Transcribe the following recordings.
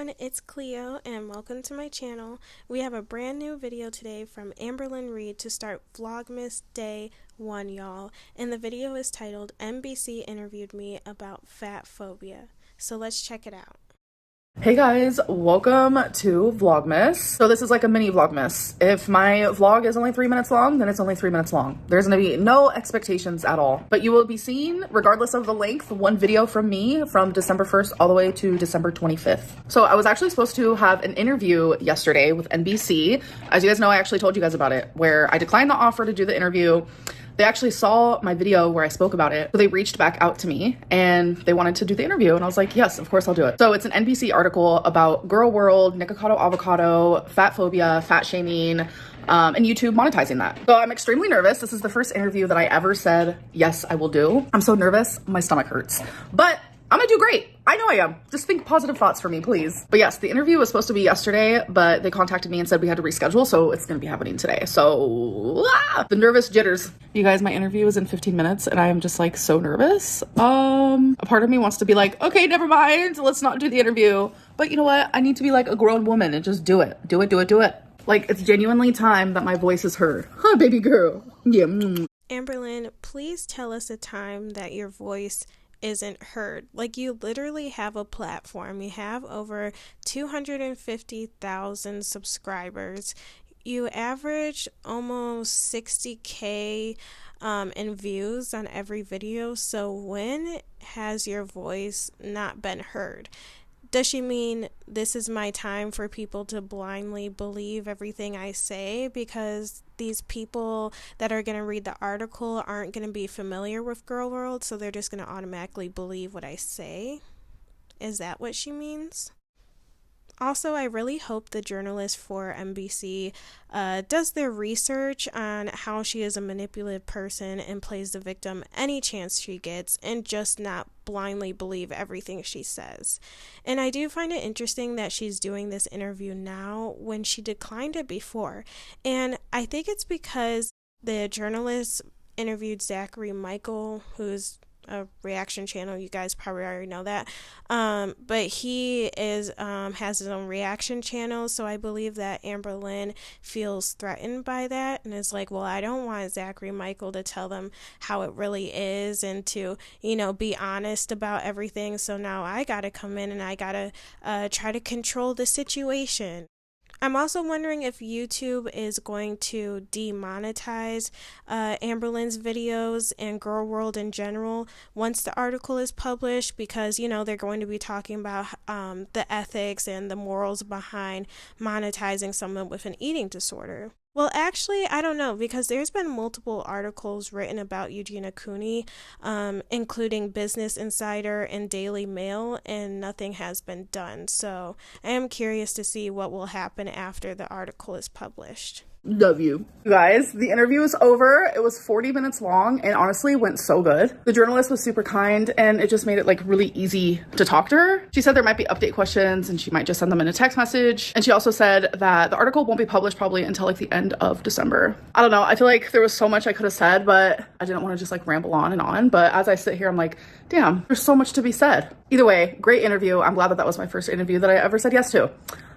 everyone, it's Cleo and welcome to my channel. We have a brand new video today from Amberlynn Reid to start Vlogmas Day 1, y'all. And the video is titled NBC Interviewed Me About Fat Phobia. So let's check it out. Hey guys, welcome to Vlogmas. So this is like a mini Vlogmas. If my vlog is only 3 minutes long, then it's only 3 minutes long. There's gonna be no expectations at all. But you will be seeing, regardless of the length, one video from me from December 1st all the way to December 25th. So I was actually supposed to have an interview yesterday with NBC. As you guys know, I actually told you guys about it, where I declined the offer to do the interview. They actually saw my video where I spoke about it. So they reached back out to me and they wanted to do the interview. And I was like, yes, of course I'll do it. So it's an NBC article about girl world, Nikocado avocado, fat phobia, fat shaming, and YouTube monetizing that. So I'm extremely nervous. This is the first interview that I ever said, yes, I will do. I'm so nervous, my stomach hurts. But I'm gonna do great. I know I am. Just think positive thoughts for me, please. But yes, the interview was supposed to be yesterday, but they contacted me and said we had to reschedule, so it's gonna be happening today. So, the nervous jitters. You guys, my interview is in 15 minutes and I am just like so nervous. A part of me wants to be like, okay, never mind, let's not do the interview. But you know what? I need to be like a grown woman and just do it. Do it. Like, it's genuinely time that my voice is heard. Huh, baby girl. Yeah. Amberlynn, please tell us a time that your voice isn't heard. Like, you literally have a platform. You have over 250,000 subscribers. You average almost 60K in views on every video. So when has your voice not been heard? Does she mean this is my time for people to blindly believe everything I say because these people that are going to read the article aren't going to be familiar with Girl World, so they're just going to automatically believe what I say? Is that what she means? Also, I really hope the journalist for NBC does their research on how she is a manipulative person and plays the victim any chance she gets and just not blindly believe everything she says. And I do find it interesting that she's doing this interview now when she declined it before. And I think it's because the journalist interviewed Zachary Michael, who's a reaction channel. You guys probably already know that. But he is has his own reaction channel, so I believe that Amberlynn feels threatened by that and is like, well, I don't want Zachary Michael to tell them how it really is and to, you know, be honest about everything. So now I gotta come in and I gotta try to control the situation. I'm also wondering if YouTube is going to demonetize Amberlynn's videos and Girl World in general once the article is published, because, you know, they're going to be talking about the ethics and the morals behind monetizing someone with an eating disorder. Well, actually, I don't know, because there's been multiple articles written about Eugenia Cooney, including Business Insider and Daily Mail, and nothing has been done. So I am curious to see what will happen after the article is published. Love you. Guys, the interview is over. It was 40 minutes long and honestly went so good. The journalist was super kind and it just made it like really easy to talk to her. She said there might be update questions and she might just send them in a text message. And she also said that the article won't be published probably until like the end of December. I don't know. I feel like there was so much I could have said, but I didn't want to just like ramble on and on. But as I sit here, I'm like, damn, there's so much to be said. Either way, great interview. I'm glad that that was my first interview that I ever said yes to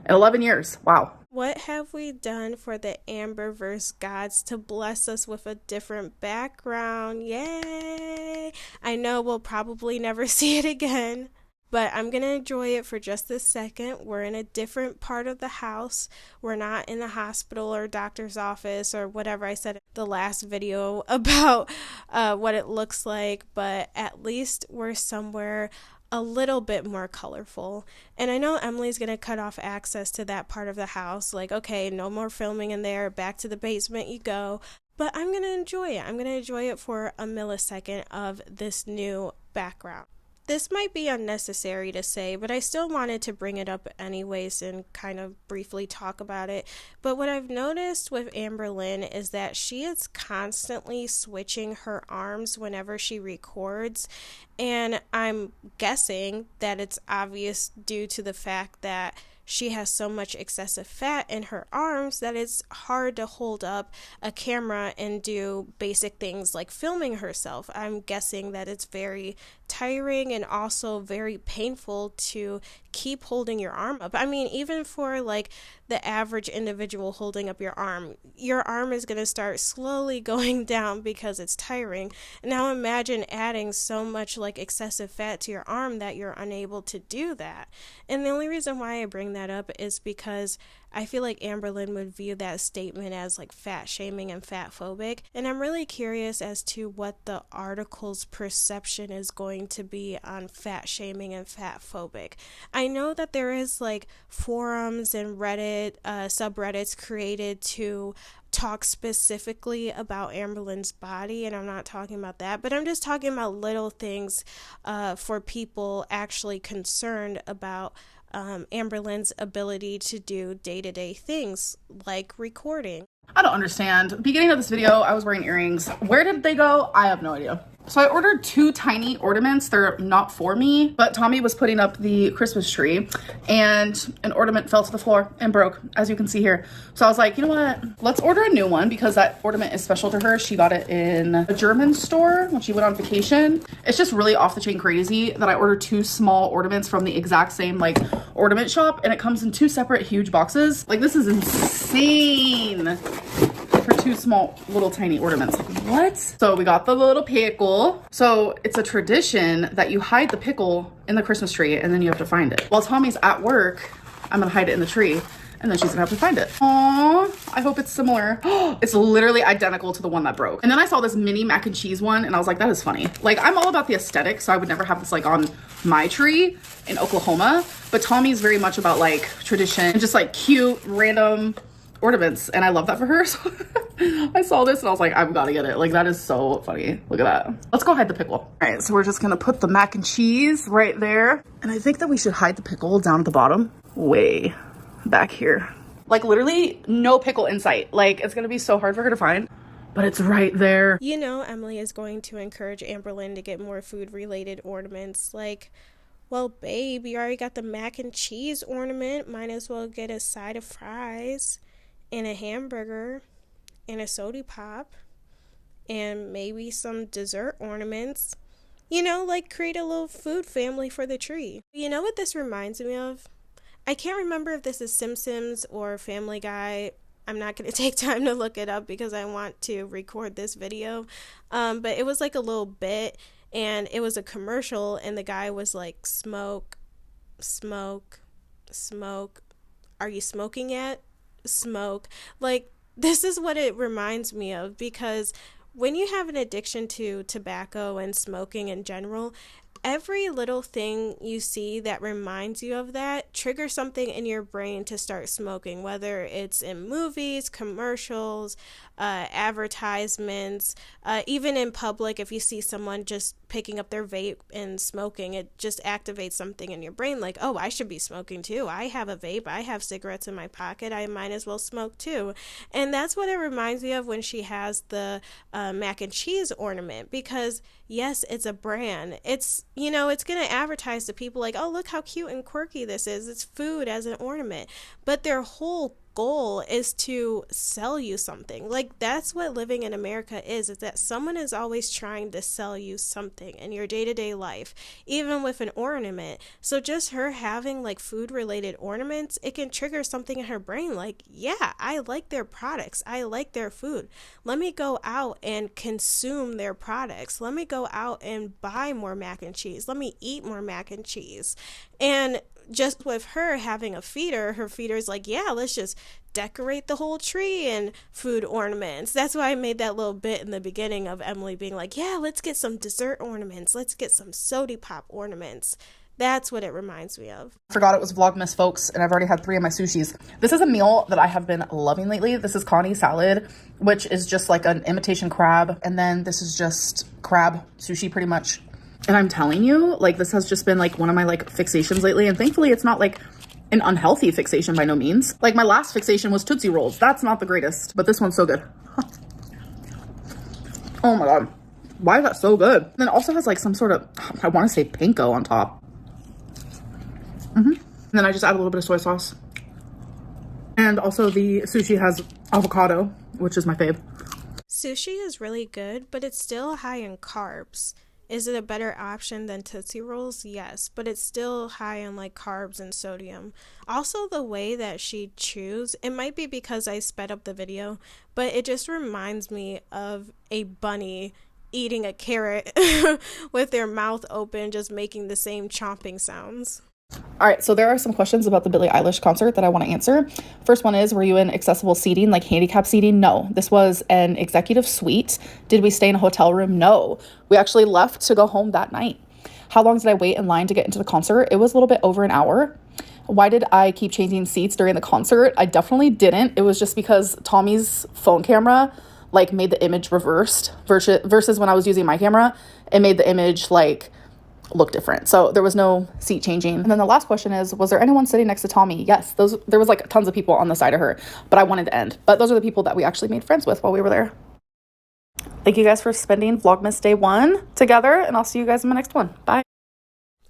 in 11 years. Wow. What have we done for the Amberverse gods to bless us with a different background? Yay! I know we'll probably never see it again, but I'm gonna enjoy it for just a second. We're in a different part of the house. We're not in the hospital or doctor's office or whatever I said in the last video about what it looks like, but at least we're somewhere a little bit more colorful. And I know Emily's gonna cut off access to that part of the house, like, okay, no more filming in there, back to the basement you go. But I'm gonna enjoy it. I'm gonna enjoy it for a millisecond of this new background. This might be unnecessary to say, but I still wanted to bring it up anyways and kind of briefly talk about it. But what I've noticed with Amberlynn is that she is constantly switching her arms whenever she records. And I'm guessing that it's obvious due to the fact that she has so much excessive fat in her arms that it's hard to hold up a camera and do basic things like filming herself. I'm guessing that it's very tiring and also very painful to keep holding your arm up. I mean, even for like the average individual holding up your arm is going to start slowly going down because it's tiring. Now imagine adding so much like excessive fat to your arm that you're unable to do that. And the only reason why I bring that up is because I feel like Amberlynn would view that statement as like fat shaming and fat phobic. And I'm really curious as to what the article's perception is going to be on fat shaming and fat phobic. I know that there is like forums and Reddit subreddits created to talk specifically about Amberlynn's body, and I'm not talking about that, but I'm just talking about little things for people actually concerned about Amberlynn's ability to do day-to-day things like recording. I don't understand. Beginning of this video, I was wearing earrings. Where did they go? I have no idea. So I ordered 2 tiny ornaments. They're not for me, but Tommy was putting up the Christmas tree and an ornament fell to the floor and broke, as you can see here. So I was like, you know what? Let's order a new one because that ornament is special to her. She got it in a German store when she went on vacation. It's just really off the chain crazy that I ordered 2 small ornaments from the exact same like ornament shop, and it comes in 2 separate huge boxes. Like, this is insane. For 2 small little tiny ornaments. Like, what? So we got the little pickle. So it's a tradition that you hide the pickle in the Christmas tree and then you have to find it. While Tommy's at work, I'm gonna hide it in the tree and then she's gonna have to find it. Aww, I hope it's similar. It's literally identical to the one that broke. And then I saw this mini mac and cheese one and I was like, that is funny. Like, I'm all about the aesthetic, so I would never have this like on my tree in Oklahoma. But Tommy's very much about like tradition and just like cute, random ornaments, and I love that for her. So I saw this and I was like, I've got to get it. Like, that is so funny. Look at that. Let's go hide the pickle. All right, so we're just gonna put the mac and cheese right there, and I think that we should hide the pickle down at the bottom, way back here. Like, literally no pickle in sight. Like, it's gonna be so hard for her to find, but it's right there. You know, Emily is going to encourage Amberlynn to get more food related ornaments. Like, well, babe, you already got the mac and cheese ornament, might as well get a side of fries and a hamburger and a soda pop and maybe some dessert ornaments. You know, like, create a little food family for the tree. You know what this reminds me of? I can't remember if this is Simpsons or Family Guy. I'm not going to take time to look it up because I want to record this video. But it was like a little bit, and it was a commercial, and the guy was like, smoke, smoke, smoke. Are you smoking yet? Smoke. Like, this is what it reminds me of, because when you have an addiction to tobacco and smoking in general, every little thing you see that reminds you of that triggers something in your brain to start smoking, whether it's in movies, commercials, advertisements, even in public. If you see someone just picking up their vape and smoking, it just activates something in your brain like, oh, I should be smoking too. I have a vape. I have cigarettes in my pocket. I might as well smoke too. And that's what it reminds me of when she has the mac and cheese ornament, because yes, it's a brand. It's, you know, it's going to advertise to people like, oh, look how cute and quirky this is. It's food as an ornament. But their whole goal is to sell you something. Like, that's what living in America is that someone is always trying to sell you something in your day-to-day life, even with an ornament. So just her having like food related ornaments, it can trigger something in her brain like, yeah, I like their products, I like their food, let me go out and consume their products, let me go out and buy more mac and cheese, let me eat more mac and cheese. And just with her having a feeder, her feeder's like, yeah, let's just decorate the whole tree in food ornaments. That's why I made that little bit in the beginning of Emily being like, yeah, let's get some dessert ornaments, let's get some soda pop ornaments. That's what it reminds me of. Forgot it was Vlogmas, folks, and I've already had 3 of my sushis. This is a meal that I have been loving lately. This is Connie salad, which is just like an imitation crab, and then this is just crab sushi pretty much. And I'm telling you, like, this has just been like one of my like fixations lately, and thankfully it's not like an unhealthy fixation by no means. Like, my last fixation was Tootsie Rolls. That's not the greatest, but this one's so good. Oh my god, why is that so good? And then it also has like some sort of, I want to say panko on top. And then I just add a little bit of soy sauce. And also the sushi has avocado, which is my fave. Sushi is really good, but it's still high in carbs. Is it a better option than Tootsie Rolls? Yes, but it's still high in like carbs and sodium. Also, the way that she chews, it might be because I sped up the video, but it just reminds me of a bunny eating a carrot with their mouth open, just making the same chomping sounds. All right, so there are some questions about the Billie Eilish concert that I want to answer. First one is, were you in accessible seating, like handicap seating? No, this was an executive suite. Did we stay in a hotel room? No, we actually left to go home that night. How long did I wait in line to get into the concert? It was a little bit over an hour. Why did I keep changing seats during the concert? I definitely didn't. It was just because Tommy's phone camera like made the image reversed versus when I was using my camera, it made the image like look different. So there was no seat changing. And then the last question is, was there anyone sitting next to Tommy? Yes, there was like tons of people on the side of her, but I wanted to end. But those are the people that we actually made friends with while we were there. Thank you guys for spending Vlogmas Day 1 together, and I'll see you guys in my next one. Bye.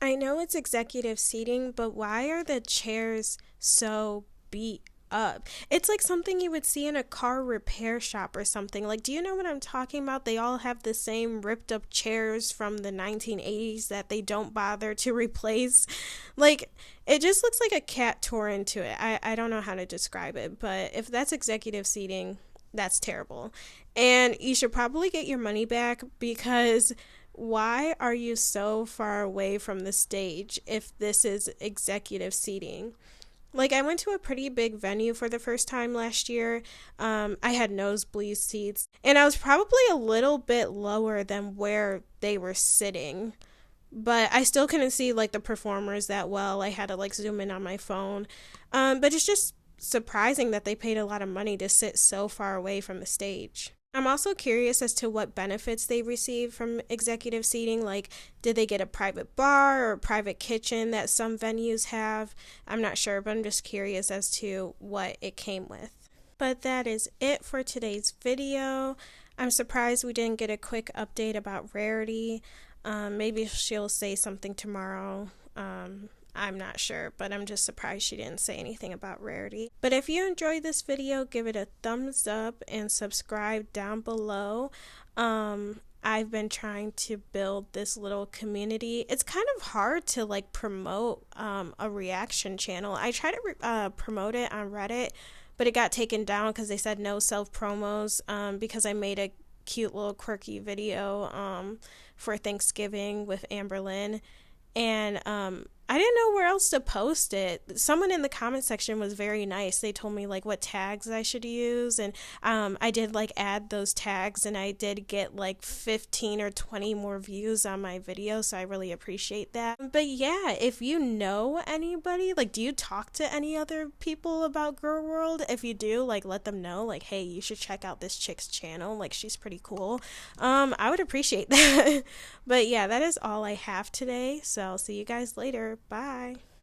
I know it's executive seating, but why are the chairs so beat up? It's like something you would see in a car repair shop or something. Like, do you know what I'm talking about? They all have the same ripped up chairs from the 1980s that they don't bother to replace. Like, it just looks like a cat tore into it. I don't know how to describe it, but if that's executive seating, that's terrible. And you should probably get your money back, because why are you so far away from the stage if this is executive seating? Like, I went to a pretty big venue for the first time last year. I had nosebleed seats, and I was probably a little bit lower than where they were sitting, but I still couldn't see like the performers that well. I had to like zoom in on my phone. But it's just surprising that they paid a lot of money to sit so far away from the stage. I'm also curious as to what benefits they receive from executive seating. Like, did they get a private bar or a private kitchen that some venues have? I'm not sure, but I'm just curious as to what it came with. But that is it for today's video. I'm surprised we didn't get a quick update about Rarity. Maybe she'll say something tomorrow. I'm not sure, but I'm just surprised she didn't say anything about Rarity. But if you enjoyed this video, give it a thumbs up and subscribe down below. I've been trying to build this little community. It's kind of hard to like promote a reaction channel. I tried to promote it on Reddit, but it got taken down because they said no self promos, because I made a cute little quirky video for Thanksgiving with Amberlynn. And I didn't know where else to post it. Someone in the comment section was very nice. They told me like what tags I should use, and I did like add those tags, and I did get like 15 or 20 more views on my video, so I really appreciate that. But yeah, if you know anybody, like, do you talk to any other people about Girl World? If you do, like, let them know, like, hey, you should check out this chick's channel, like, she's pretty cool. I would appreciate that. But yeah, that is all I have today, so I'll see you guys later. Bye.